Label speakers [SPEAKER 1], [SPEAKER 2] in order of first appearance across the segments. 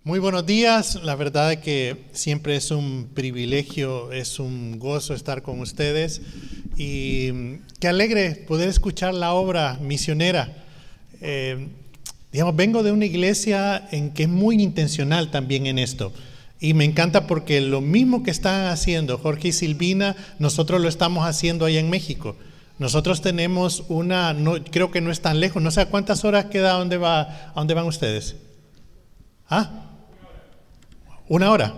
[SPEAKER 1] Muy buenos días, la verdad es que siempre es un privilegio, es un gozo estar con ustedes y qué alegre poder escuchar la obra misionera. Eh, Vengo de una iglesia en que es muy intencional también en esto y me encanta porque lo mismo que están haciendo Jorge y Silvina, nosotros lo estamos haciendo allá en México. Nosotros tenemos creo que no es tan lejos, no sé a cuántas horas queda, a dónde van ustedes. ¿Ah? Una hora.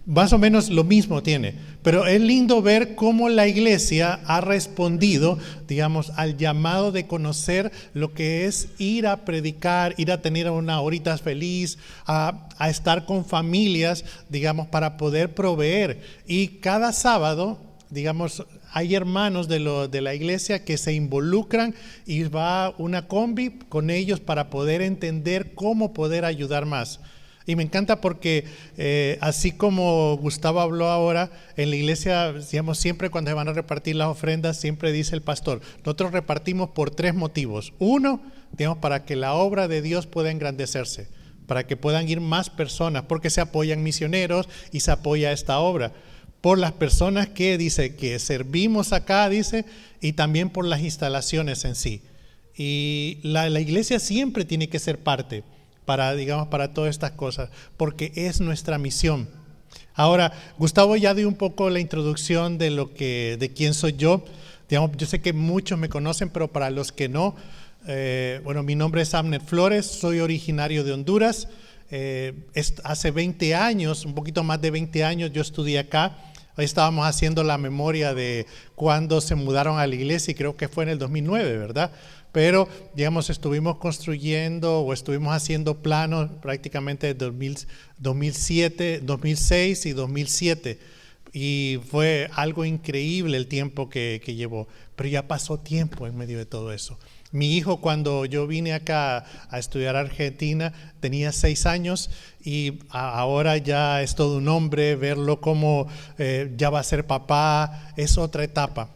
[SPEAKER 1] Más o menos lo mismo tiene. Pero es lindo ver cómo la iglesia ha respondido, digamos, al llamado de conocer lo que es ir a predicar, ir a tener una horita feliz, a estar con familias, digamos, para poder proveer. Y cada sábado, digamos, hay hermanos de la iglesia que se involucran y va una combi con ellos para poder entender cómo poder ayudar más. Y me encanta porque así como Gustavo habló ahora, en la iglesia, digamos, siempre cuando se van a repartir las ofrendas, siempre dice el pastor, nosotros repartimos por 3 motivos. Uno, digamos, para que la obra de Dios pueda engrandecerse, para que puedan ir más personas, porque se apoyan misioneros y se apoya esta obra. Por las personas que dice que servimos acá, dice, y también por las instalaciones en sí. Y la iglesia siempre tiene que ser parte para todas estas cosas, porque es nuestra misión. Ahora, Gustavo ya dio un poco la introducción de quién soy yo. Digamos, yo sé que muchos me conocen, pero para los que no, mi nombre es Abner Flores, soy originario de Honduras. Hace 20 años, un poquito más de 20 años, yo estudié acá. Hoy estábamos haciendo la memoria de cuando se mudaron a la iglesia y creo que fue en el 2009, ¿verdad? Pero, digamos, estuvimos construyendo o estuvimos haciendo planos prácticamente de 2007, 2006 y 2007. Y fue algo increíble el tiempo que llevó. Pero ya pasó tiempo en medio de todo eso. Mi hijo, cuando yo vine acá a estudiar a Argentina, tenía 6 años y ahora ya es todo un hombre. Verlo como ya va a ser papá es otra etapa.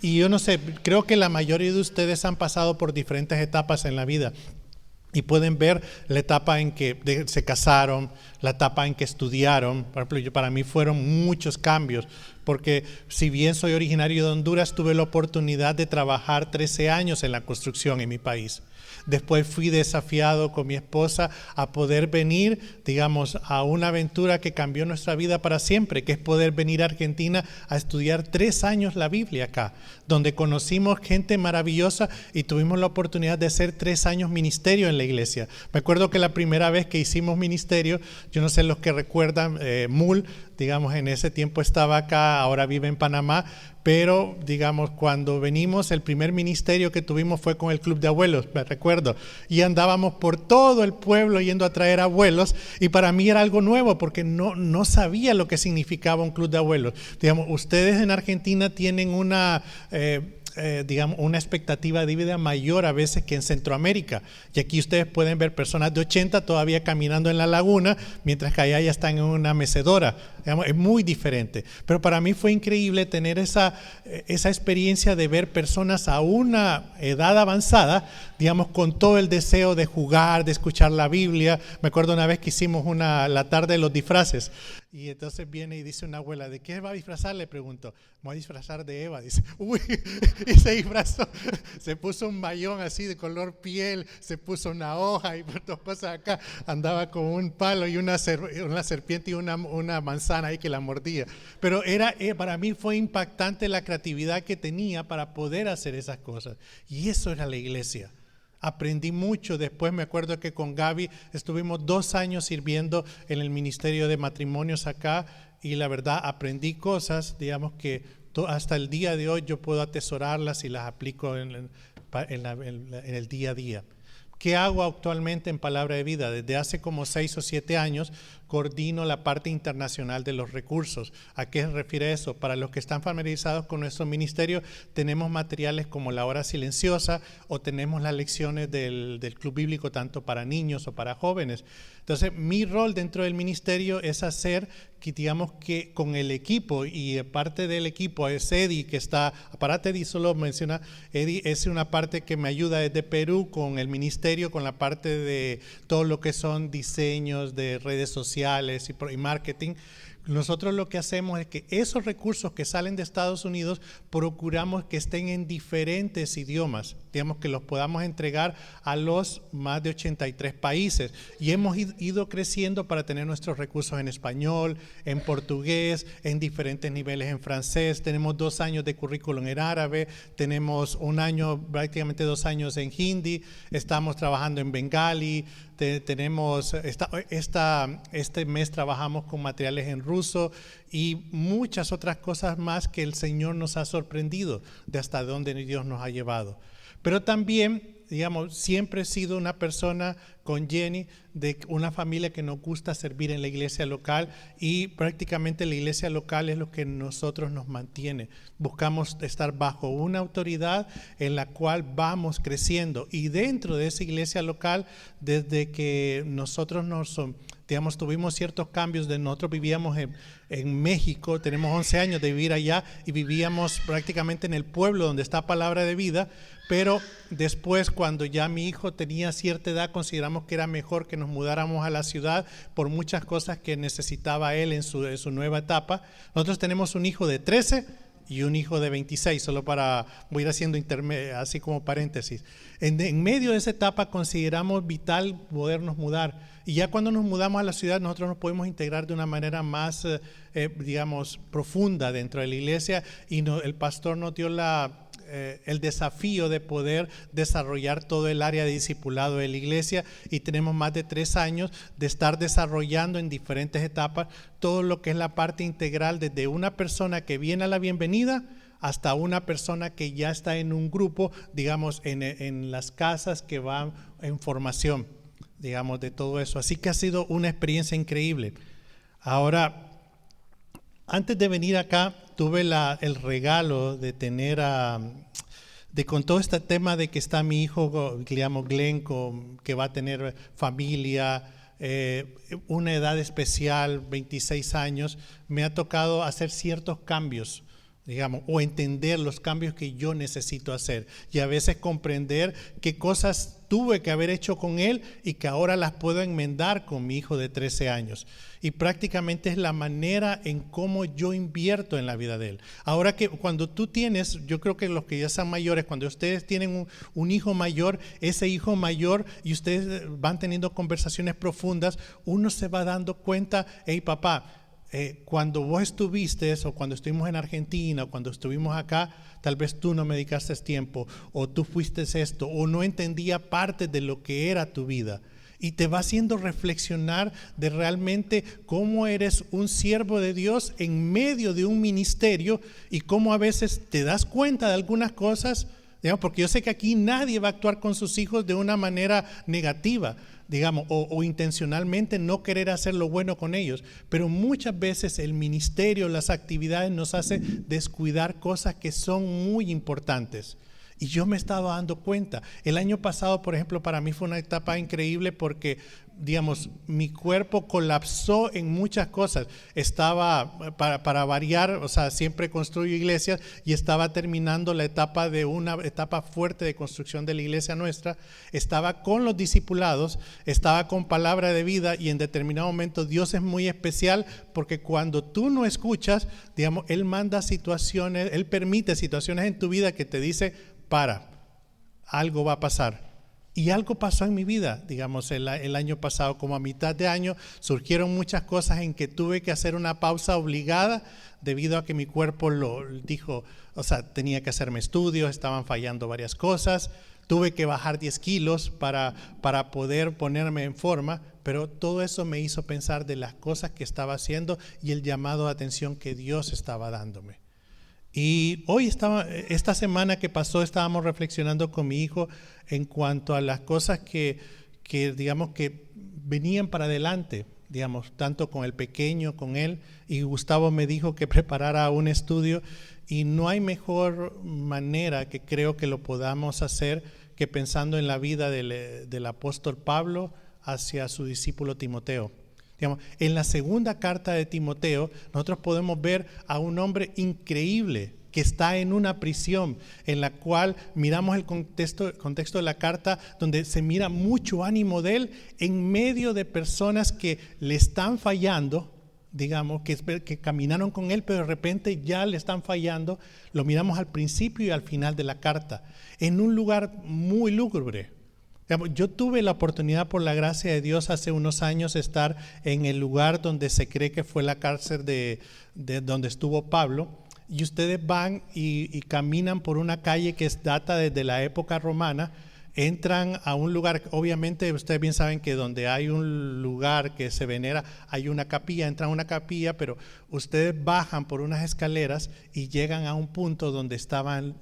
[SPEAKER 1] Y yo no sé, creo que la mayoría de ustedes han pasado por diferentes etapas en la vida y pueden ver la etapa en que se casaron, la etapa en que estudiaron. Por ejemplo, para mí fueron muchos cambios, porque si bien soy originario de Honduras, tuve la oportunidad de trabajar 13 años en la construcción en mi país. Después fui desafiado con mi esposa a poder venir, digamos, a una aventura que cambió nuestra vida para siempre, que es poder venir a Argentina a estudiar 3 años la Biblia acá, donde conocimos gente maravillosa y tuvimos la oportunidad de hacer 3 años ministerio en la iglesia. Me acuerdo que la primera vez que hicimos ministerio, yo no sé los que recuerdan, Mul, digamos, en ese tiempo estaba acá, ahora vive en Panamá, pero, digamos, cuando venimos, el primer ministerio que tuvimos fue con el Club de Abuelos, me recuerdo, y andábamos por todo el pueblo yendo a traer abuelos, y para mí era algo nuevo, porque no sabía lo que significaba un Club de Abuelos. Digamos, ustedes en Argentina tienen una expectativa de vida mayor a veces que en Centroamérica. Y aquí ustedes pueden ver personas de 80 todavía caminando en la laguna, mientras que allá ya están en una mecedora. Digamos, es muy diferente. Pero para mí fue increíble tener esa experiencia de ver personas a una edad avanzada, digamos, con todo el deseo de jugar, de escuchar la Biblia. Me acuerdo una vez que hicimos la tarde de los disfraces. Y entonces viene y dice una abuela, ¿de qué va a disfrazar? Le pregunto, me voy a disfrazar de Eva. Dice, uy, y se disfrazó, se puso un mayón así de color piel, se puso una hoja y dos cosas acá, andaba con un palo y una serpiente y una manzana ahí que la mordía. Pero para mí fue impactante la creatividad que tenía para poder hacer esas cosas. Y eso era la iglesia. Aprendí mucho. Después me acuerdo que con Gaby estuvimos 2 años sirviendo en el Ministerio de Matrimonios acá y la verdad aprendí cosas, digamos, que hasta el día de hoy yo puedo atesorarlas y las aplico en el día a día. ¿Qué hago actualmente en Palabra de Vida? Desde hace como 6 o 7 años coordino la parte internacional de los recursos. ¿A qué se refiere eso? Para los que están familiarizados con nuestro ministerio, tenemos materiales como la hora silenciosa o tenemos las lecciones del Club Bíblico tanto para niños o para jóvenes. Entonces, mi rol dentro del ministerio es hacer que digamos que con el equipo, y parte del equipo es Eddie, que está, aparte Eddie solo menciona, Eddie es una parte que me ayuda desde Perú con el ministerio, con la parte de todo lo que son diseños de redes sociales y marketing. Nosotros lo que hacemos es que esos recursos que salen de Estados Unidos procuramos que estén en diferentes idiomas, digamos que los podamos entregar a los más de 83 países, y hemos ido creciendo para tener nuestros recursos en español, en portugués, en diferentes niveles en francés. Tenemos 2 años de currículum en árabe, tenemos un año, prácticamente 2 años en hindi, estamos trabajando en bengali. Tenemos este mes trabajamos con materiales en ruso y muchas otras cosas más que el Señor nos ha sorprendido de hasta dónde Dios nos ha llevado. Pero también, digamos, siempre he sido una persona con Jenny de una familia que nos gusta servir en la iglesia local, y prácticamente la iglesia local es lo que nosotros nos mantiene. Buscamos estar bajo una autoridad en la cual vamos creciendo, y dentro de esa iglesia local, desde que nosotros tuvimos ciertos cambios. Nosotros vivíamos en México, tenemos 11 años de vivir allá y vivíamos prácticamente en el pueblo donde está Palabra de Vida, pero después, cuando ya mi hijo tenía cierta edad, consideramos que era mejor que nos mudáramos a la ciudad por muchas cosas que necesitaba él en su nueva etapa. Nosotros tenemos un hijo de 13 y un hijo de 26, solo voy a ir haciendo así como paréntesis. En medio de esa etapa consideramos vital podernos mudar, y ya cuando nos mudamos a la ciudad nosotros nos podemos integrar de una manera más, digamos, profunda dentro de la iglesia, y el pastor nos dio el desafío de poder desarrollar todo el área de discipulado de la iglesia, y tenemos más de 3 años de estar desarrollando en diferentes etapas todo lo que es la parte integral, desde una persona que viene a la bienvenida hasta una persona que ya está en un grupo, digamos, en las casas que van en formación, digamos, de todo eso. Así que ha sido una experiencia increíble. Ahora, antes de venir acá, tuve el regalo de tener con todo este tema de que está mi hijo, que le llamo Glenn, que va a tener familia, una edad especial, 26 años, me ha tocado hacer ciertos cambios, digamos, o entender los cambios que yo necesito hacer, y a veces comprender qué cosas tuve que haber hecho con él y que ahora las puedo enmendar con mi hijo de 13 años. Y prácticamente es la manera en cómo yo invierto en la vida de él. Ahora que cuando tú tienes, yo creo que los que ya son mayores, cuando ustedes tienen un hijo mayor, ese hijo mayor, y ustedes van teniendo conversaciones profundas, uno se va dando cuenta, hey papá, cuando vos estuviste, o cuando estuvimos en Argentina, o cuando estuvimos acá, tal vez tú no me dedicaste tiempo, o tú fuiste esto, o no entendía parte de lo que era tu vida. Y te va haciendo reflexionar de realmente cómo eres un siervo de Dios en medio de un ministerio, y cómo a veces te das cuenta de algunas cosas, digamos, porque yo sé que aquí nadie va a actuar con sus hijos de una manera negativa, digamos, o intencionalmente no querer hacer lo bueno con ellos, pero muchas veces el ministerio, las actividades nos hacen descuidar cosas que son muy importantes. Y yo me estaba dando cuenta. El año pasado, por ejemplo, para mí fue una etapa increíble porque, digamos, mi cuerpo colapsó en muchas cosas. Estaba, para variar, o sea, siempre construyo iglesias, y estaba terminando la etapa de una etapa fuerte de construcción de la iglesia nuestra. Estaba con los discipulados, estaba con Palabra de Vida, y en determinado momento Dios es muy especial porque cuando tú no escuchas, digamos, Él manda situaciones, Él permite situaciones en tu vida que te dice, algo va a pasar. Y algo pasó en mi vida, digamos, el año pasado, como a mitad de año, surgieron muchas cosas en que tuve que hacer una pausa obligada debido a que mi cuerpo lo dijo, o sea, tenía que hacerme estudios, estaban fallando varias cosas, tuve que bajar 10 kilos para poder ponerme en forma, pero todo eso me hizo pensar de las cosas que estaba haciendo y el llamado de atención que Dios estaba dándome. Y esta semana que pasó, estábamos reflexionando con mi hijo en cuanto a las cosas que digamos que venían para adelante, digamos, tanto con el pequeño, con él, y Gustavo me dijo que preparara un estudio, y no hay mejor manera que creo que lo podamos hacer que pensando en la vida del apóstol Pablo hacia su discípulo Timoteo. Digamos, en la segunda carta de Timoteo, nosotros podemos ver a un hombre increíble que está en una prisión, en la cual miramos el contexto de la carta, donde se mira mucho ánimo de él en medio de personas que le están fallando, digamos, que caminaron con él, pero de repente ya le están fallando. Lo miramos al principio y al final de la carta, en un lugar muy lúgubre. Yo tuve la oportunidad, por la gracia de Dios, hace unos años estar en el lugar donde se cree que fue la cárcel de donde estuvo Pablo, y ustedes van y caminan por una calle que data desde la época romana, entran a un lugar, obviamente ustedes bien saben que donde hay un lugar que se venera hay una capilla, entran a una capilla, pero ustedes bajan por unas escaleras y llegan a un punto donde estaban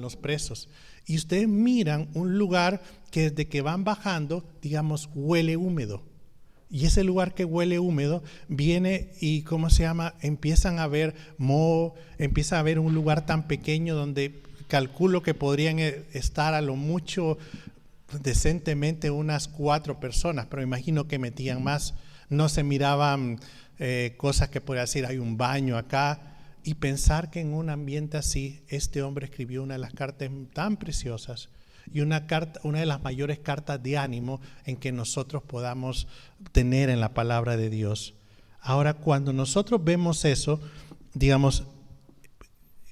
[SPEAKER 1] los presos. Y ustedes miran un lugar que desde que van bajando, digamos, huele húmedo. Y ese lugar que huele húmedo viene y, empiezan a ver moho, empieza a ver un lugar tan pequeño donde calculo que podrían estar a lo mucho decentemente unas 4 personas, pero imagino que metían más. No se miraban cosas que podría decir, hay un baño acá. Y pensar que en un ambiente así, este hombre escribió una de las cartas tan preciosas y una de las mayores cartas de ánimo en que nosotros podamos tener en la palabra de Dios. Ahora, cuando nosotros vemos eso, digamos,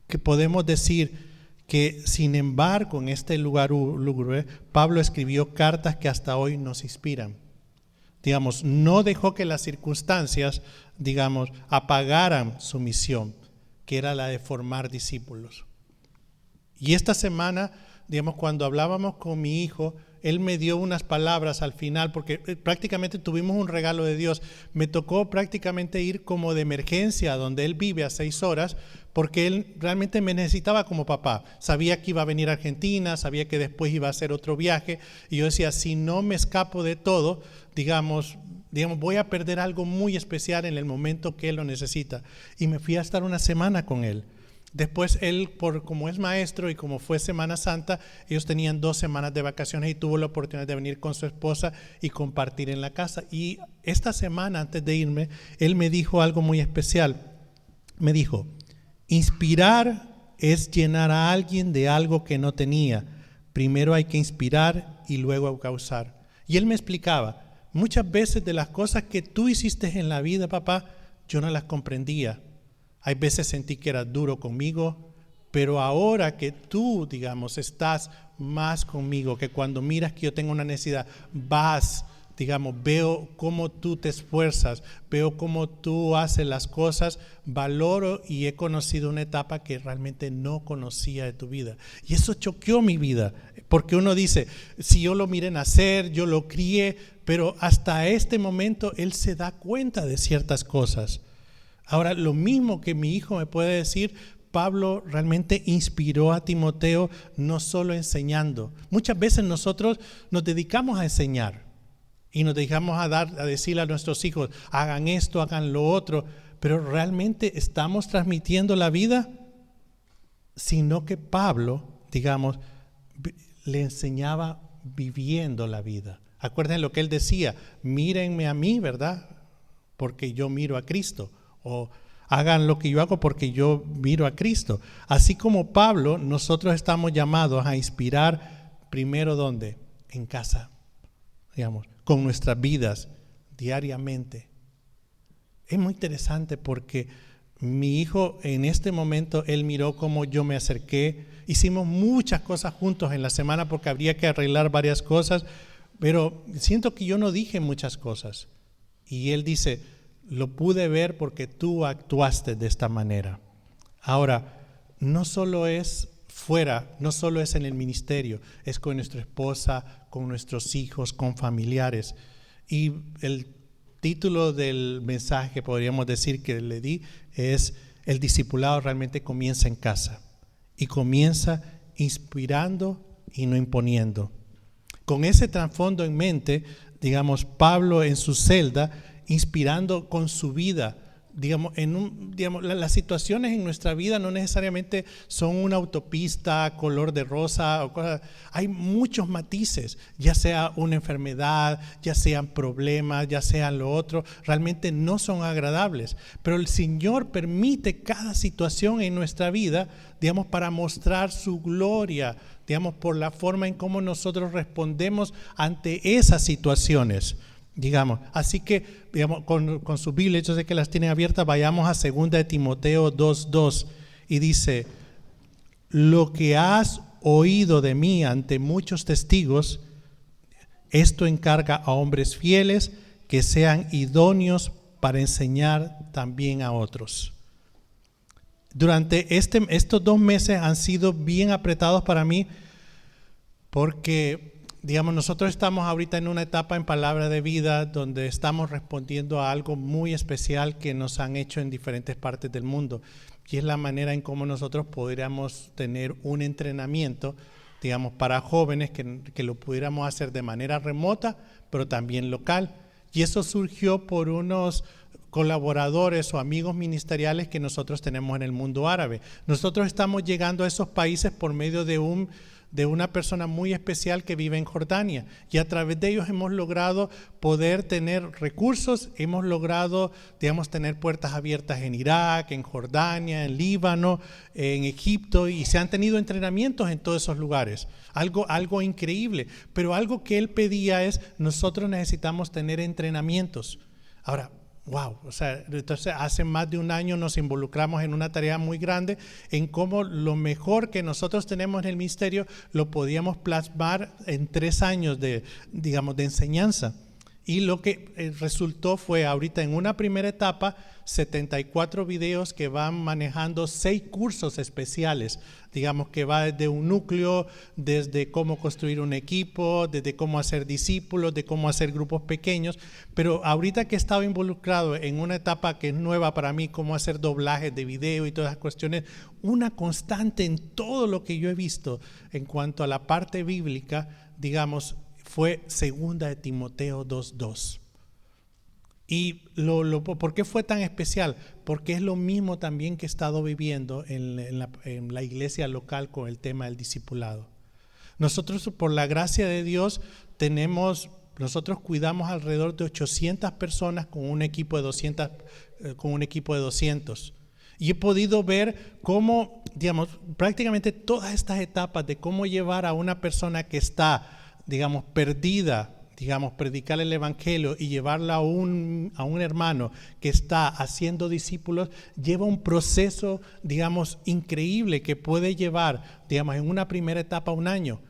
[SPEAKER 1] que podemos decir que sin embargo en este lugar lúgubre, Pablo escribió cartas que hasta hoy nos inspiran. Digamos, no dejó que las circunstancias, digamos, apagaran su misión, que era la de formar discípulos. Y esta semana, digamos, cuando hablábamos con mi hijo, él me dio unas palabras al final, porque prácticamente tuvimos un regalo de Dios. Me tocó prácticamente ir como de emergencia a donde él vive a 6 horas, porque él realmente me necesitaba como papá. Sabía que iba a venir a Argentina, sabía que después iba a hacer otro viaje, y yo decía, si no me escapo de todo, digamos, voy a perder algo muy especial en el momento que él lo necesita. Y me fui a estar una semana con él. Después él, como es maestro y como fue Semana Santa, ellos tenían 2 semanas de vacaciones y tuvo la oportunidad de venir con su esposa y compartir en la casa. Y esta semana, antes de irme, él me dijo algo muy especial. Me dijo, inspirar es llenar a alguien de algo que no tenía. Primero hay que inspirar y luego causar. Y él me explicaba, muchas veces de las cosas que tú hiciste en la vida, papá, yo no las comprendía. Hay veces sentí que eras duro conmigo, pero ahora que tú, digamos, estás más conmigo, que cuando miras que yo tengo una necesidad, vas, digamos, veo cómo tú te esfuerzas, veo cómo tú haces las cosas, valoro y he conocido una etapa que realmente no conocía de tu vida. Y eso choqueó mi vida, porque uno dice, si yo lo miré nacer, yo lo crié, pero hasta este momento él se da cuenta de ciertas cosas. Ahora, lo mismo que mi hijo me puede decir, Pablo realmente inspiró a Timoteo no solo enseñando. Muchas veces nosotros nos dedicamos a enseñar y nos dedicamos a decirle a nuestros hijos, hagan esto, hagan lo otro, pero ¿realmente estamos transmitiendo la vida? Sino que Pablo, digamos, le enseñaba viviendo la vida. Acuérdense lo que él decía, mírenme a mí, ¿verdad? Porque yo miro a Cristo. O hagan lo que yo hago porque yo miro a Cristo. Así como Pablo, nosotros estamos llamados a inspirar primero ¿dónde? En casa, digamos, con nuestras vidas diariamente. Es muy interesante porque mi hijo en este momento, él miró cómo yo me acerqué. Hicimos muchas cosas juntos en la semana porque habría que arreglar varias cosas, pero siento que yo no dije muchas cosas. Y él dice, lo pude ver porque tú actuaste de esta manera. Ahora, no solo es fuera, no solo es en el ministerio, es con nuestra esposa, con nuestros hijos, con familiares. Y el título del mensaje, podríamos decir que le di, es el discipulado realmente comienza en casa y comienza inspirando y no imponiendo. Con ese trasfondo en mente, digamos, Pablo en su celda, inspirando con su vida, Las situaciones en nuestra vida no necesariamente son una autopista color de rosa o cosas. Hay muchos matices, ya sea una enfermedad, ya sean problemas, ya sean lo otro, realmente no son agradables. Pero el Señor permite cada situación en nuestra vida, para mostrar su gloria, por la forma en cómo nosotros respondemos ante esas situaciones. Así que, con su Biblia, yo sé que las tienen abiertas, vayamos a 2 de Timoteo 2:2 y dice: lo que has oído de mí ante muchos testigos, esto encarga a hombres fieles que sean idóneos para enseñar también a otros. Durante estos 2 meses han sido bien apretados para mí porque nosotros estamos ahorita en una etapa en Palabra de Vida donde estamos respondiendo a algo muy especial que nos han hecho en diferentes partes del mundo, y es la manera en cómo nosotros podríamos tener un entrenamiento, para jóvenes que lo pudiéramos hacer de manera remota, pero también local. Y eso surgió por unos colaboradores o amigos ministeriales que nosotros tenemos en el mundo árabe. Nosotros estamos llegando a esos países por medio de una persona muy especial que vive en Jordania, y a través de ellos hemos logrado poder tener recursos, hemos logrado, tener puertas abiertas en Irak, en Jordania, en Líbano, en Egipto, y se han tenido entrenamientos en todos esos lugares. Algo increíble, pero algo que él pedía es: nosotros necesitamos tener entrenamientos. Ahora, wow, entonces hace más de un año nos involucramos en una tarea muy grande en cómo lo mejor que nosotros tenemos en el ministerio lo podíamos plasmar en 3 años de enseñanza. Y lo que resultó fue, ahorita en una primera etapa, 74 videos que van manejando 6 cursos especiales, que va desde un núcleo, desde cómo construir un equipo, desde cómo hacer discípulos, de cómo hacer grupos pequeños. Pero ahorita que he estado involucrado en una etapa que es nueva para mí, cómo hacer doblajes de video y todas las cuestiones, una constante en todo lo que yo he visto en cuanto a la parte bíblica, fue 2 de Timoteo 2:2. ¿Y por qué fue tan especial? Porque es lo mismo también que he estado viviendo en la iglesia local con el tema del discipulado. Nosotros, por la gracia de Dios, nosotros cuidamos alrededor de 800 personas con un equipo de 200. Y he podido ver cómo, prácticamente todas estas etapas de cómo llevar a una persona que está, perdida, predicar el evangelio y llevarla a un hermano que está haciendo discípulos, lleva un proceso, increíble, que puede llevar, en una primera etapa 1 año,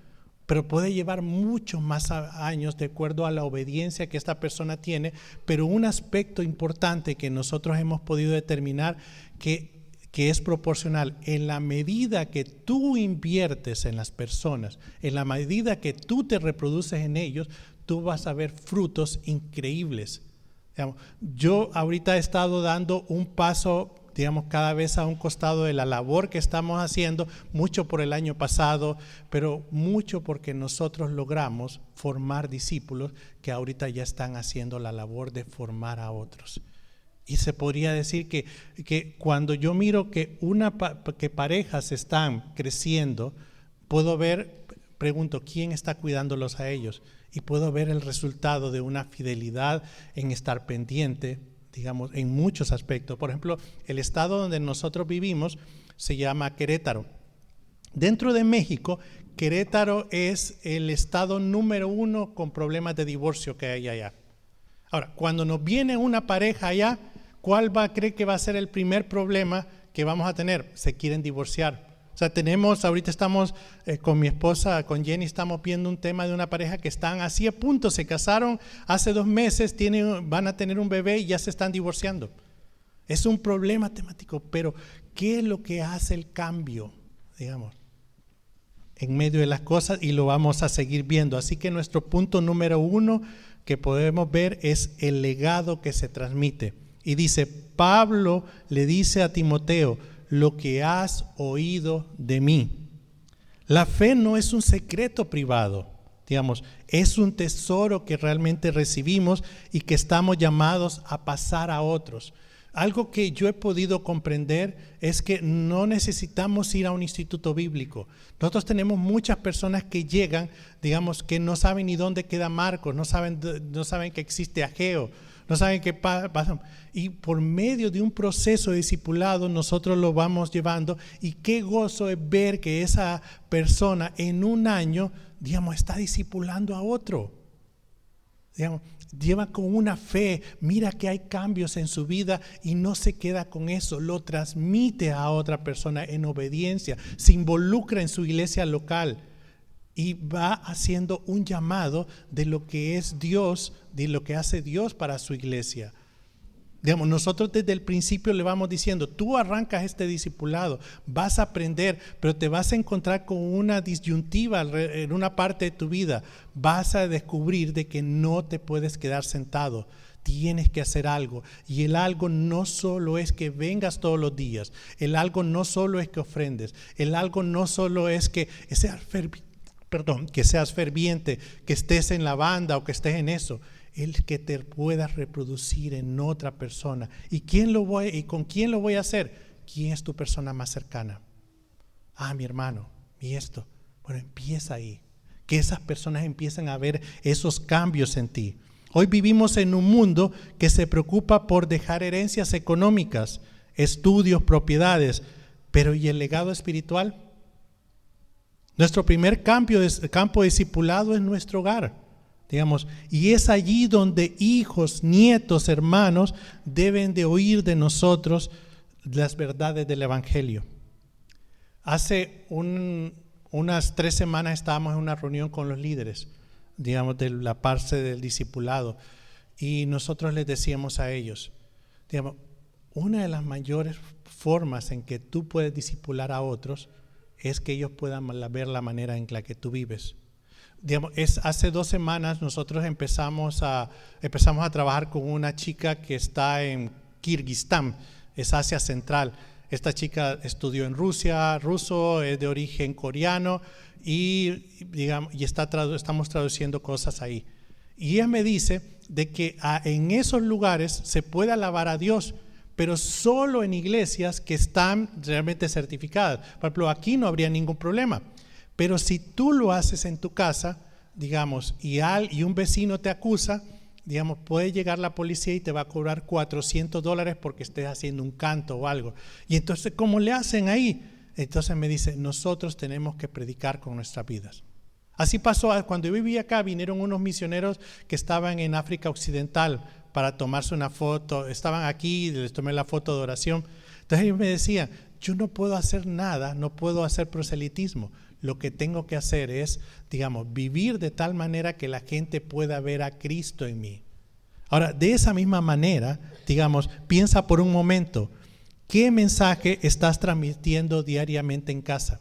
[SPEAKER 1] pero puede llevar muchos más años de acuerdo a la obediencia que esta persona tiene. Pero un aspecto importante que nosotros hemos podido determinar que es proporcional: en la medida que tú inviertes en las personas, en la medida que tú te reproduces en ellos, tú vas a ver frutos increíbles. Yo ahorita he estado dando un paso, cada vez a un costado de la labor que estamos haciendo, mucho por el año pasado, pero mucho porque nosotros logramos formar discípulos que ahorita ya están haciendo la labor de formar a otros. Y se podría decir que cuando yo miro que parejas están creciendo, pregunto, ¿quién está cuidándolos a ellos? Y puedo ver el resultado de una fidelidad en estar pendiente, en muchos aspectos. Por ejemplo, el estado donde nosotros vivimos se llama Querétaro. Dentro de México, Querétaro es el estado número 1 con problemas de divorcio que hay allá. Ahora, cuando nos viene una pareja allá, ¿cuál cree que va a ser el primer problema que vamos a tener? Se quieren divorciar. Ahorita estamos con mi esposa, con Jenny, estamos viendo un tema de una pareja que están así a punto, se casaron hace 2 meses, van a tener un bebé y ya se están divorciando. Es un problema temático, pero ¿qué es lo que hace el cambio, en medio de las cosas? Y lo vamos a seguir viendo. Así que nuestro punto número 1 que podemos ver es el legado que se transmite. Y dice, Pablo le dice a Timoteo: lo que has oído de mí. La fe no es un secreto privado, es un tesoro que realmente recibimos y que estamos llamados a pasar a otros. Algo que yo he podido comprender es que no necesitamos ir a un instituto bíblico. Nosotros tenemos muchas personas que llegan, digamos, que no saben ni dónde queda Marcos, no saben que existe Ageo, no saben qué pasa. Y por medio de un proceso de discipulado nosotros lo vamos llevando, y qué gozo es ver que esa persona en un año, digamos, está discipulando a otro. Digamos, lleva con una fe, mira que hay cambios en su vida y no se queda con eso, lo transmite a otra persona en obediencia, se involucra en su iglesia local y va haciendo un llamado de lo que es Dios, de lo que hace Dios para su iglesia. Digamos, nosotros desde el principio le vamos diciendo, tú arrancas este discipulado, vas a aprender, pero te vas a encontrar con una disyuntiva en una parte de tu vida. Vas a descubrir de que no te puedes quedar sentado, tienes que hacer algo. Y el algo no solo es que vengas todos los días, el algo no solo es que ofrendes, el algo no solo es que seas ferviente, que estés en la banda o que estés en eso. El que te puedas reproducir en otra persona. ¿Y con quién lo voy a hacer? ¿Quién es tu persona más cercana? Mi hermano, y esto. Bueno, empieza ahí. Que esas personas empiecen a ver esos cambios en ti. Hoy vivimos en un mundo que se preocupa por dejar herencias económicas, estudios, propiedades, pero ¿y el legado espiritual? Nuestro primer campo de discipulado es nuestro hogar. Digamos, y es allí donde hijos, nietos, hermanos deben de oír de nosotros las verdades del Evangelio. Hace unas 3 semanas estábamos en una reunión con los líderes, digamos, de la parte del discipulado, y nosotros les decíamos a ellos, digamos, una de las mayores formas en que tú puedes discipular a otros es que ellos puedan ver la manera en la que tú vives. Digamos, hace 2 semanas nosotros empezamos a trabajar con una chica que está en Kirguistán, es Asia Central. Esta chica estudió en ruso, es de origen coreano y estamos traduciendo cosas ahí. Y ella me dice de que en esos lugares se puede alabar a Dios, pero solo en iglesias que están realmente certificadas. Por ejemplo, aquí no habría ningún problema. Pero si tú lo haces en tu casa, digamos, y un vecino te acusa, digamos, puede llegar la policía y te va a cobrar $400 porque estés haciendo un canto o algo. Y entonces, ¿cómo le hacen ahí? Entonces me dice, nosotros tenemos que predicar con nuestras vidas. Así pasó cuando yo vivía acá, vinieron unos misioneros que estaban en África Occidental para tomarse una foto, estaban aquí, les tomé la foto de oración. Entonces ellos me decían, yo no puedo hacer nada, no puedo hacer proselitismo. Lo que tengo que hacer es, digamos, vivir de tal manera que la gente pueda ver a Cristo en mí. Ahora, de esa misma manera, digamos, piensa por un momento, ¿qué mensaje estás transmitiendo diariamente en casa?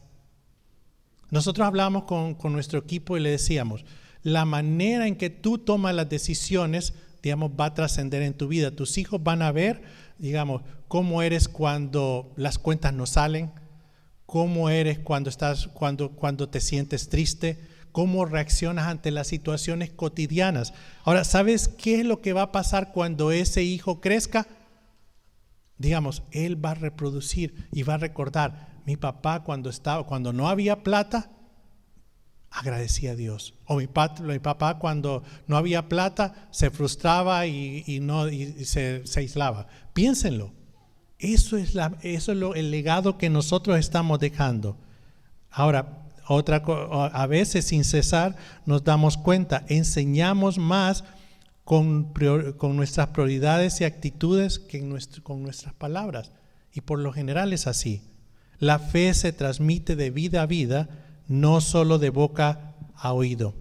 [SPEAKER 1] Nosotros hablamos con nuestro equipo y le decíamos, la manera en que tú tomas las decisiones, digamos, va a trascender en tu vida. Tus hijos van a ver, digamos, cómo eres cuando las cuentas no salen, cómo eres cuando te sientes triste, cómo reaccionas ante las situaciones cotidianas. Ahora, ¿sabes qué es lo que va a pasar cuando ese hijo crezca? Digamos, él va a reproducir y va a recordar, mi papá cuando no había plata, agradecía a Dios. O mi papá cuando no había plata, se frustraba y se aislaba. Piénsenlo. Eso es el legado que nosotros estamos dejando. Ahora, a veces sin cesar nos damos cuenta, enseñamos más con nuestras prioridades y actitudes que con nuestras palabras. Y por lo general es así. La fe se transmite de vida a vida, no solo de boca a oído.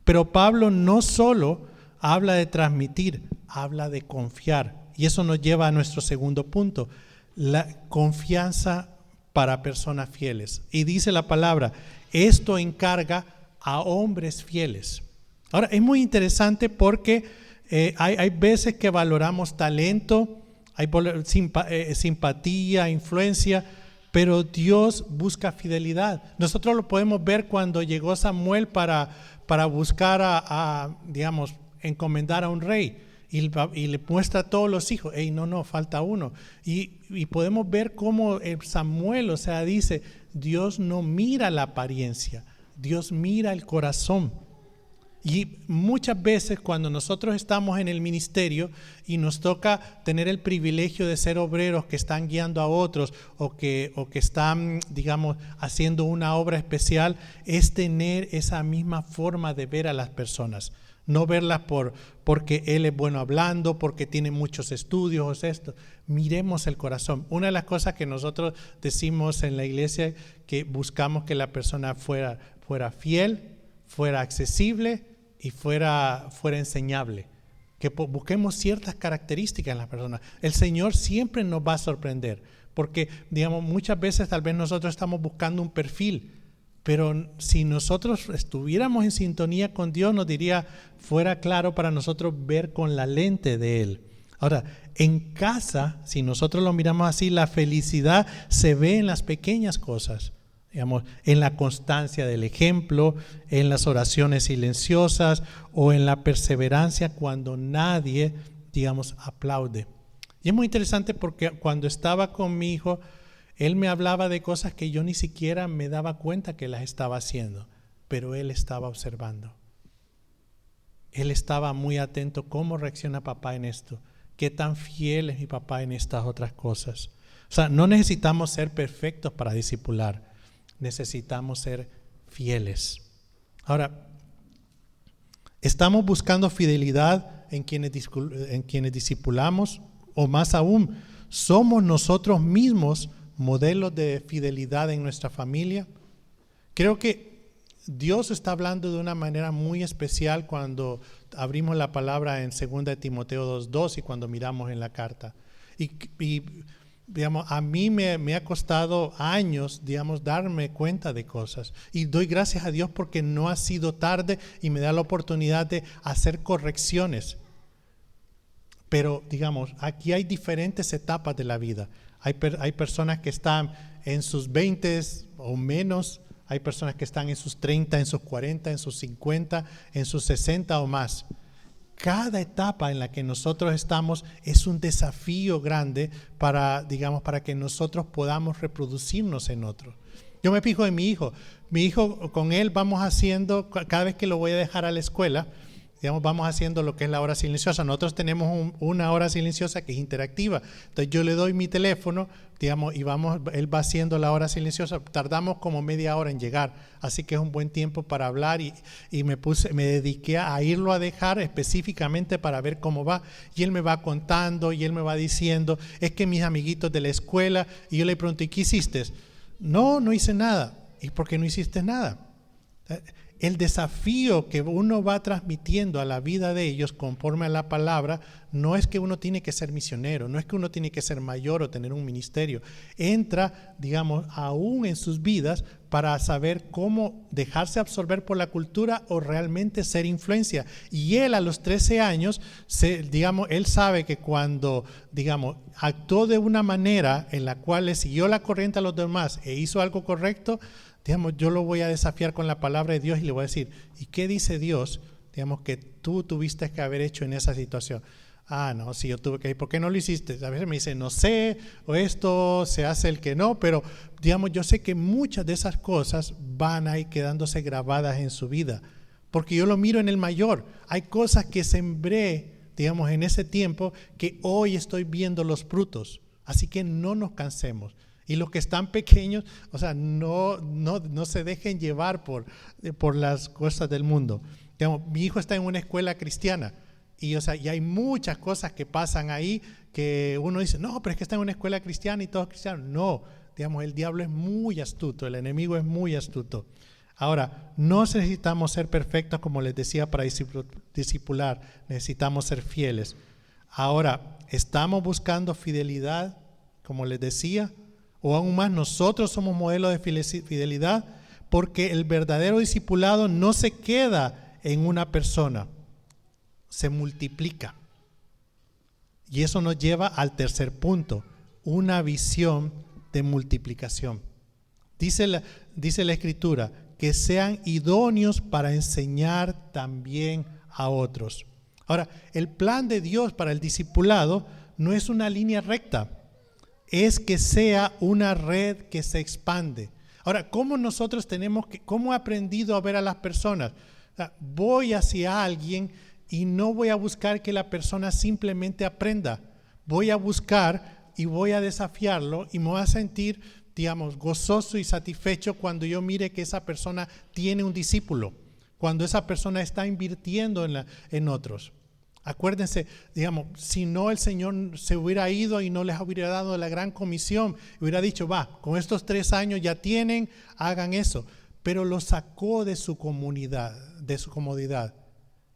[SPEAKER 1] Pero Pablo no solo habla de transmitir, habla de confiar. Y eso nos lleva a nuestro segundo punto, la confianza para personas fieles. Y dice la palabra, esto encarga a hombres fieles. Ahora, es muy interesante porque hay veces que valoramos talento, hay simpatía, influencia, pero Dios busca fidelidad. Nosotros lo podemos ver cuando llegó Samuel para buscar digamos, encomendar a un rey. y le muestra a todos los hijos, hey, no, falta uno. Y podemos ver cómo Samuel, o sea, dice, Dios no mira la apariencia, Dios mira el corazón. Y muchas veces cuando nosotros estamos en el ministerio y nos toca tener el privilegio de ser obreros que están guiando a otros o que están, digamos, haciendo una obra especial, es tener esa misma forma de ver a las personas. No verlas porque él es bueno hablando, porque tiene muchos estudios, esto. Miremos el corazón. Una de las cosas que nosotros decimos en la iglesia, que buscamos que la persona fuera fiel, fuera accesible y fuera enseñable. Que busquemos ciertas características en las personas. El Señor siempre nos va a sorprender, porque, digamos, muchas veces tal vez nosotros estamos buscando un perfil, pero si nosotros estuviéramos en sintonía con Dios, nos diría, fuera claro para nosotros ver con la lente de Él. Ahora, en casa, si nosotros lo miramos así, la felicidad se ve en las pequeñas cosas. Digamos, en la constancia del ejemplo, en las oraciones silenciosas o en la perseverancia cuando nadie, digamos, aplaude. Y es muy interesante porque cuando estaba con mi hijo, él me hablaba de cosas que yo ni siquiera me daba cuenta que las estaba haciendo, pero él estaba observando. Él estaba muy atento cómo reacciona papá en esto, qué tan fiel es mi papá en estas otras cosas. O sea, no necesitamos ser perfectos para discipular. Necesitamos ser fieles. Ahora, ¿estamos buscando fidelidad en quienes discipulamos? O más aún, ¿somos nosotros mismos modelos de fidelidad en nuestra familia? Creo que Dios está hablando de una manera muy especial cuando abrimos la palabra en 2 Timoteo 2:2 y cuando miramos en la carta. Y digamos, a mí me ha costado años, digamos, darme cuenta de cosas. Y doy gracias a Dios porque no ha sido tarde y me da la oportunidad de hacer correcciones. Pero, digamos, aquí hay diferentes etapas de la vida. Hay personas que están en sus 20 o menos, hay personas que están en sus 30, en sus 40, en sus 50, en sus 60 o más. Cada etapa en la que nosotros estamos es un desafío grande para que nosotros podamos reproducirnos en otros. Yo me fijo en mi hijo, con él vamos haciendo, cada vez que lo voy a dejar a la escuela, digamos, vamos haciendo lo que es la hora silenciosa. Nosotros tenemos una hora silenciosa que es interactiva. Entonces yo le doy mi teléfono, digamos, y él va haciendo la hora silenciosa. Tardamos como media hora en llegar, así que es un buen tiempo para hablar y me dediqué a irlo a dejar específicamente para ver cómo va. Y él me va contando y él me va diciendo, es que mis amiguitos de la escuela, y yo le pregunto, ¿y qué hiciste? No hice nada. ¿Y por qué no hiciste nada? El desafío que uno va transmitiendo a la vida de ellos conforme a la palabra no es que uno tiene que ser misionero, no es que uno tiene que ser mayor o tener un ministerio. Entra, digamos, aún en sus vidas para saber cómo dejarse absorber por la cultura o realmente ser influencia. Y él a los 13 años, él sabe que cuando, digamos, actuó de una manera en la cual le siguió la corriente a los demás e hizo algo correcto, digamos, yo lo voy a desafiar con la palabra de Dios y le voy a decir, ¿y qué dice Dios, digamos, que tú tuviste que haber hecho en esa situación? No, sí, yo tuve que ir. ¿Por qué no lo hiciste? A veces me dice, no sé, o esto se hace el que no, pero, digamos, yo sé que muchas de esas cosas van a ir quedándose grabadas en su vida, porque yo lo miro en el mayor. Hay cosas que sembré, digamos, en ese tiempo que hoy estoy viendo los frutos, así que no nos cansemos. Y los que están pequeños, o sea, no se dejen llevar por las cosas del mundo. Digamos, mi hijo está en una escuela cristiana y hay muchas cosas que pasan ahí que uno dice, no, pero es que está en una escuela cristiana y todos cristianos. No, digamos, el diablo es muy astuto, el enemigo es muy astuto. Ahora, no necesitamos ser perfectos, como les decía, para discipular, necesitamos ser fieles. Ahora, ¿estamos buscando fidelidad, como les decía? O aún más, nosotros somos modelos de fidelidad, porque el verdadero discipulado no se queda en una persona, se multiplica. Y eso nos lleva al tercer punto, una visión de multiplicación. Dice la Escritura, que sean idóneos para enseñar también a otros. Ahora, el plan de Dios para el discipulado no es una línea recta, es que sea una red que se expande. Ahora, ¿cómo nosotros cómo he aprendido a ver a las personas? O sea, voy hacia alguien y no voy a buscar que la persona simplemente aprenda. Voy a buscar y voy a desafiarlo y me voy a sentir, digamos, gozoso y satisfecho cuando yo mire que esa persona tiene un discípulo, cuando esa persona está invirtiendo en otros. Acuérdense, digamos, si no el Señor se hubiera ido y no les hubiera dado la gran comisión, hubiera dicho, va, con estos 3 años ya tienen, hagan eso. Pero lo sacó de su comunidad, de su comodidad.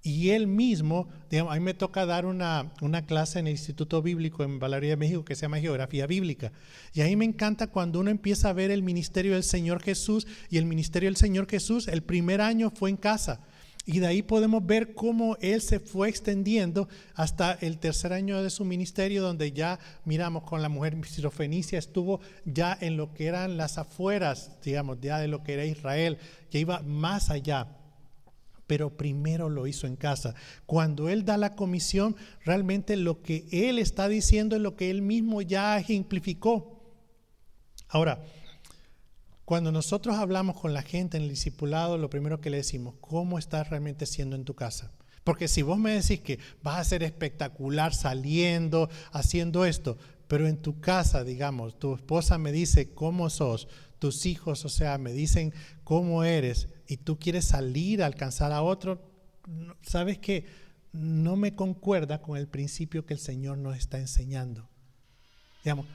[SPEAKER 1] Y él mismo, digamos, a mí me toca dar una clase en el Instituto Bíblico en Valladolid, México, que se llama Geografía Bíblica. Y ahí me encanta cuando uno empieza a ver el ministerio del Señor Jesús, y el ministerio del Señor Jesús, el primer año fue en casa. Y de ahí podemos ver cómo él se fue extendiendo hasta el 3er año de su ministerio, donde ya miramos con la mujer sirofenicia, estuvo ya en lo que eran las afueras, digamos, ya de lo que era Israel, ya iba más allá. Pero primero lo hizo en casa. Cuando él da la comisión, realmente lo que él está diciendo es lo que él mismo ya ejemplificó. Ahora, cuando nosotros hablamos con la gente en el discipulado, lo primero que le decimos, ¿cómo estás realmente siendo en tu casa? Porque si vos me decís que vas a ser espectacular saliendo, haciendo esto, pero en tu casa, digamos, tu esposa me dice cómo sos, tus hijos, o sea, me dicen cómo eres, y tú quieres salir a alcanzar a otro, ¿sabes qué? No me concuerda con el principio que el Señor nos está enseñando. Digamos,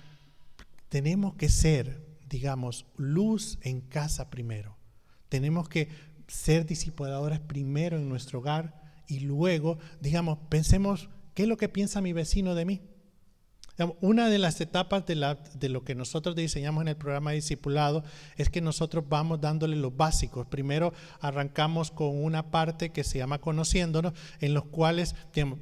[SPEAKER 1] tenemos que ser, digamos, luz en casa primero. Tenemos que ser discipuladores primero en nuestro hogar y luego, digamos, pensemos, ¿qué es lo que piensa mi vecino de mí? Digamos, una de las etapas de lo que nosotros diseñamos en el programa de discipulado es que nosotros vamos dándole los básicos. Primero arrancamos con una parte que se llama Conociéndonos, en los cuales, digamos,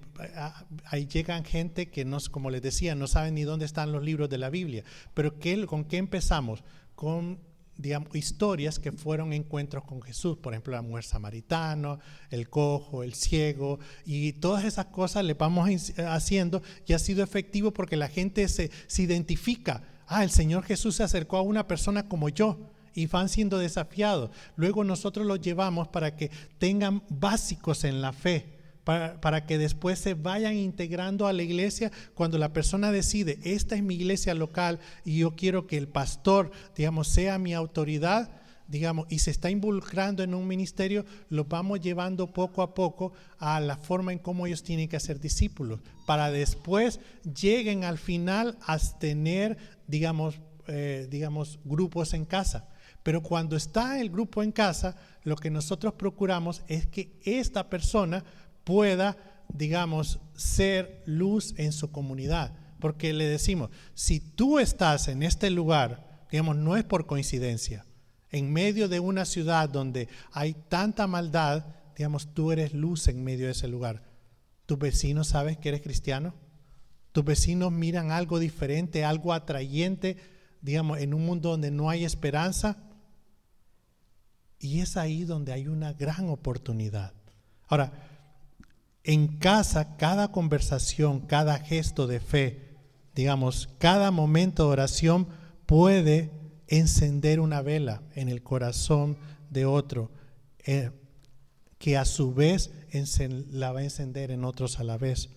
[SPEAKER 1] ahí llegan gente que, como les decía, no saben ni dónde están los libros de la Biblia. Pero ¿con qué empezamos? Con, digamos, historias que fueron encuentros con Jesús, por ejemplo, la mujer samaritana, el cojo, el ciego, y todas esas cosas le vamos haciendo y ha sido efectivo porque la gente se identifica. El Señor Jesús se acercó a una persona como yo y van siendo desafiados. Luego nosotros los llevamos para que tengan básicos en la fe, para que después se vayan integrando a la iglesia. Cuando la persona decide, esta es mi iglesia local y yo quiero que el pastor, digamos, sea mi autoridad, digamos, y se está involucrando en un ministerio, lo vamos llevando poco a poco a la forma en cómo ellos tienen que hacer discípulos, para después lleguen al final a tener, digamos, grupos en casa. Pero cuando está el grupo en casa, lo que nosotros procuramos es que esta persona pueda, digamos, ser luz en su comunidad. Porque le decimos, si tú estás en este lugar, digamos, no es por coincidencia. En medio de una ciudad donde hay tanta maldad, digamos, tú eres luz en medio de ese lugar. ¿Tus vecinos saben que eres cristiano? ¿Tus vecinos miran algo diferente, algo atrayente, digamos, en un mundo donde no hay esperanza? Y es ahí donde hay una gran oportunidad. Ahora, en casa, cada conversación, cada gesto de fe, digamos, cada momento de oración puede encender una vela en el corazón de otro, que a su vez la va a encender en otros a la vez.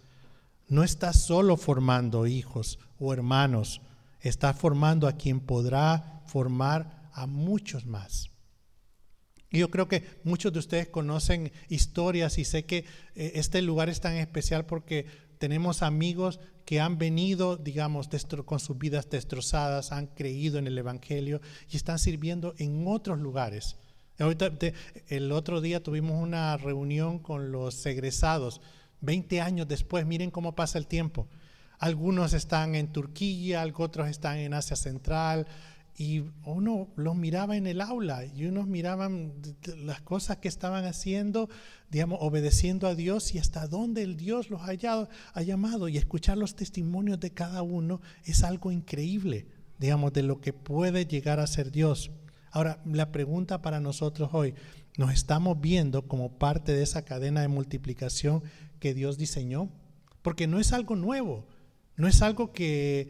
[SPEAKER 1] No estás solo formando hijos o hermanos, estás formando a quien podrá formar a muchos más. Y yo creo que muchos de ustedes conocen historias y sé que este lugar es tan especial porque tenemos amigos que han venido, digamos, con sus vidas destrozadas, han creído en el Evangelio y están sirviendo en otros lugares. Ahorita, el otro día tuvimos una reunión con los egresados, 20 años después, miren cómo pasa el tiempo. Algunos están en Turquía, otros están en Asia Central, y uno los miraba en el aula y unos miraban las cosas que estaban haciendo, digamos, obedeciendo a Dios y hasta dónde el Dios los ha llamado. Y escuchar los testimonios de cada uno es algo increíble, digamos, de lo que puede llegar a ser Dios. Ahora, la pregunta para nosotros hoy, ¿nos estamos viendo como parte de esa cadena de multiplicación que Dios diseñó? Porque no es algo nuevo, no es algo que,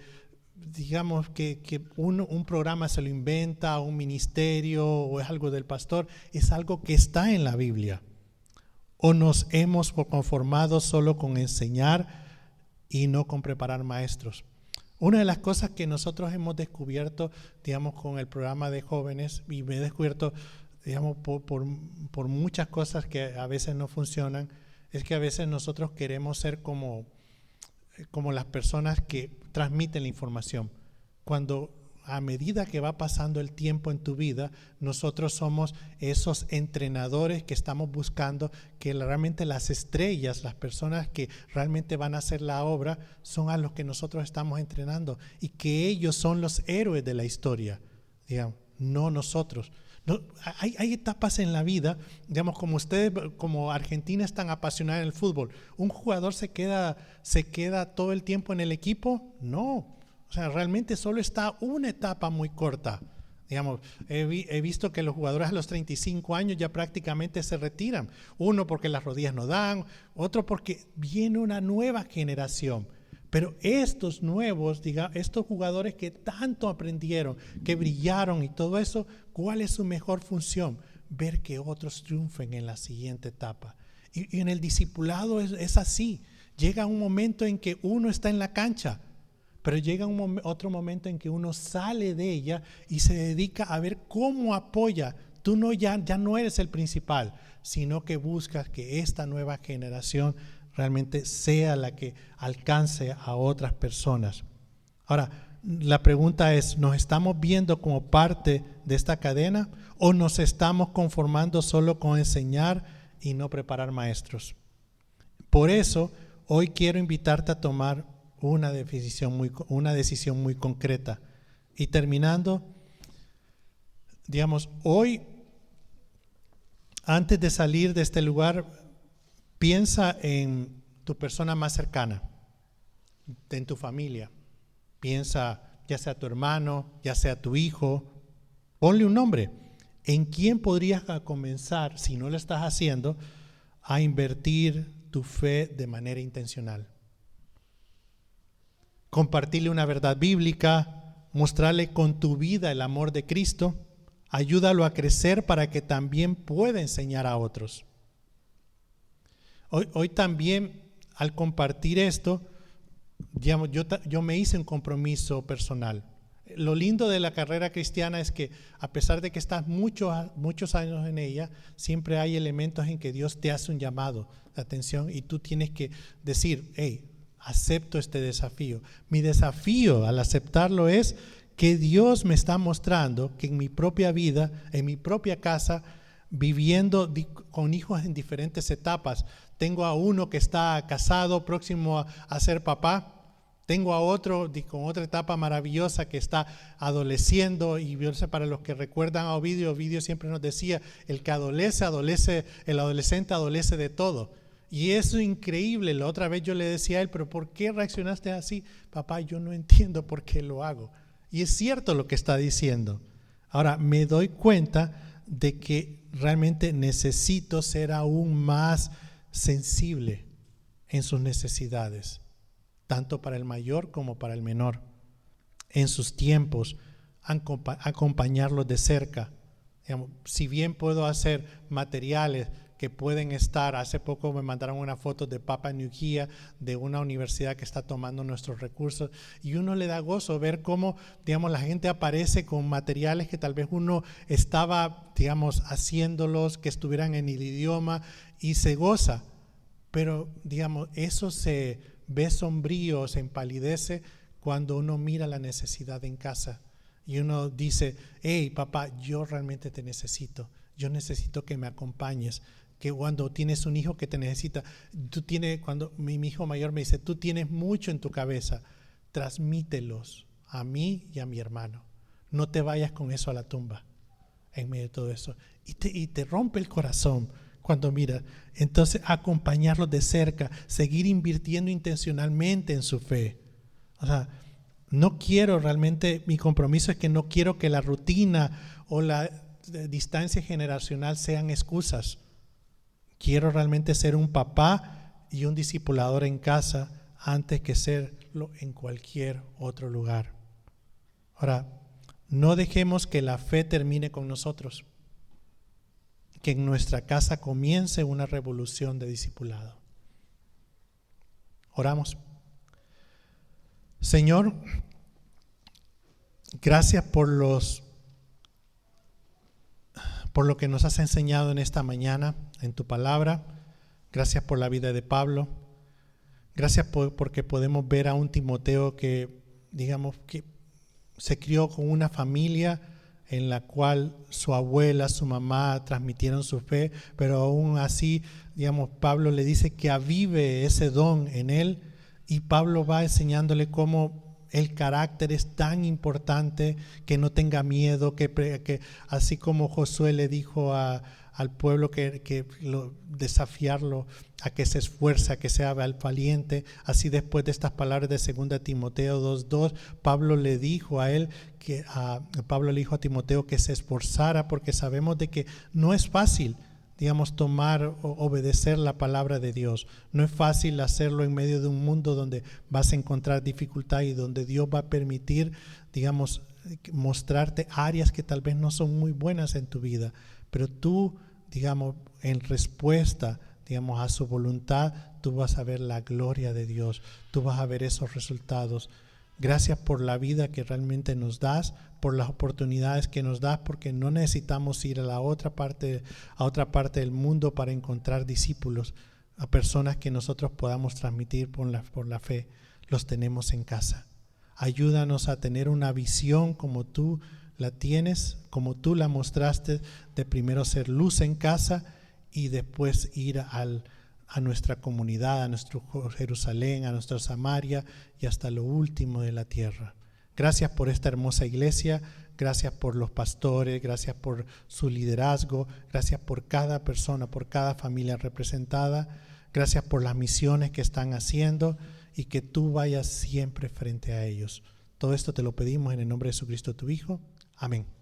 [SPEAKER 1] digamos, que un programa se lo inventa, un ministerio o es algo del pastor, es algo que está en la Biblia. ¿O nos hemos conformado solo con enseñar y no con preparar maestros? Una de las cosas que nosotros hemos descubierto, digamos, con el programa de jóvenes, y me he descubierto, digamos, por muchas cosas que a veces no funcionan, es que a veces nosotros queremos ser como las personas que transmiten la información. Cuando a medida que va pasando el tiempo en tu vida, nosotros somos esos entrenadores que estamos buscando que realmente las estrellas, las personas que realmente van a hacer la obra, son a los que nosotros estamos entrenando y que ellos son los héroes de la historia, digamos, no nosotros. No, hay etapas en la vida, digamos, como ustedes, como Argentina es tan apasionada en el fútbol, ¿un jugador se queda todo el tiempo en el equipo? No. O sea, realmente solo está una etapa muy corta. Digamos, he visto que los jugadores a los 35 años ya prácticamente se retiran. Uno porque las rodillas no dan, otro porque viene una nueva generación. Pero estos nuevos, estos jugadores que tanto aprendieron, que brillaron y todo eso, ¿cuál es su mejor función? Ver que otros triunfen en la siguiente etapa. Y en el discipulado es así. Llega un momento en que uno está en la cancha, pero llega otro momento en que uno sale de ella y se dedica a ver cómo apoya. Tú ya no eres el principal, sino que buscas que esta nueva generación realmente sea la que alcance a otras personas. Ahora, la pregunta es, ¿nos estamos viendo como parte de esta cadena o nos estamos conformando solo con enseñar y no preparar maestros? Por eso, hoy quiero invitarte a tomar una decisión muy concreta. Y terminando, digamos, hoy, antes de salir de este lugar, piensa en tu persona más cercana, en tu familia. Piensa, ya sea tu hermano, ya sea tu hijo, ponle un nombre. ¿En quién podrías comenzar, si no lo estás haciendo, a invertir tu fe de manera intencional? Compartirle una verdad bíblica, mostrarle con tu vida el amor de Cristo, ayúdalo a crecer para que también pueda enseñar a otros. Hoy también, al compartir esto, digamos, yo me hice un compromiso personal. Lo lindo de la carrera cristiana es que a pesar de que estás muchos años en ella, siempre hay elementos en que Dios te hace un llamado de atención y tú tienes que decir, hey, acepto este desafío. Mi desafío al aceptarlo es que Dios me está mostrando que en mi propia vida, en mi propia casa, viviendo con hijos en diferentes etapas. Tengo a uno que está casado, próximo a ser papá. Tengo a otro con otra etapa maravillosa que está adoleciendo. Y para los que recuerdan a Ovidio siempre nos decía, el adolescente adolece de todo. Y eso es increíble. La otra vez yo le decía a él, pero ¿por qué reaccionaste así? Papá, yo no entiendo por qué lo hago. Y es cierto lo que está diciendo. Ahora, me doy cuenta de que realmente necesito ser aún más sensible en sus necesidades, tanto para el mayor como para el menor. En sus tiempos, acompañarlos de cerca. Digamos, si bien puedo hacer materiales que pueden estar, hace poco me mandaron una foto de Papua New Guinea, de una universidad que está tomando nuestros recursos, y uno le da gozo ver cómo, digamos, la gente aparece con materiales que tal vez uno estaba, digamos, haciéndolos, que estuvieran en el idioma, y se goza, pero, digamos, eso se ve sombrío, se empalidece cuando uno mira la necesidad en casa, y uno dice, hey, papá, yo realmente te necesito, yo necesito que me acompañes. Que cuando tienes un hijo que te necesita, cuando mi hijo mayor me dice, tú tienes mucho en tu cabeza, transmítelos a mí y a mi hermano. No te vayas con eso a la tumba en medio de todo eso. Y te rompe el corazón cuando mira. Entonces, acompañarlos de cerca, seguir invirtiendo intencionalmente en su fe. O sea, no quiero realmente, mi compromiso es que no quiero que la rutina o la distancia generacional sean excusas. Quiero realmente ser un papá y un discipulador en casa antes que serlo en cualquier otro lugar. Ahora, no dejemos que la fe termine con nosotros, que en nuestra casa comience una revolución de discipulado. Oramos. Señor, gracias por lo que nos has enseñado en esta mañana, en tu palabra. Gracias por la vida de Pablo. Gracias porque podemos ver a un Timoteo que, digamos, que se crió con una familia en la cual su abuela, su mamá transmitieron su fe, pero aún así, digamos, Pablo le dice que avive ese don en él, y Pablo va enseñándole cómo el carácter es tan importante, que no tenga miedo, que así como Josué le dijo al pueblo que desafiarlo a que se esfuerce, a que sea valiente, así después de estas palabras de 2 Timoteo 2:2, Pablo le dijo a Timoteo que se esforzara, porque sabemos de que no es fácil, digamos, tomar o obedecer la palabra de Dios. No es fácil hacerlo en medio de un mundo donde vas a encontrar dificultad y donde Dios va a permitir, digamos, mostrarte áreas que tal vez no son muy buenas en tu vida, pero tú, digamos, en respuesta, digamos, a su voluntad, tú vas a ver la gloria de Dios, tú vas a ver esos resultados. Gracias por la vida que realmente nos das, por las oportunidades que nos das, porque no necesitamos ir a otra parte del mundo para encontrar discípulos, a personas que nosotros podamos transmitir por la fe. Los tenemos en casa. Ayúdanos a tener una visión como tú la tienes, como tú la mostraste, de primero ser luz en casa y después ir a nuestra comunidad, a nuestro Jerusalén, a nuestra Samaria y hasta lo último de la tierra. Gracias por esta hermosa iglesia, gracias por los pastores, gracias por su liderazgo, gracias por cada persona, por cada familia representada, gracias por las misiones que están haciendo y que tú vayas siempre frente a ellos. Todo esto te lo pedimos en el nombre de Jesucristo, tu Hijo. Amén.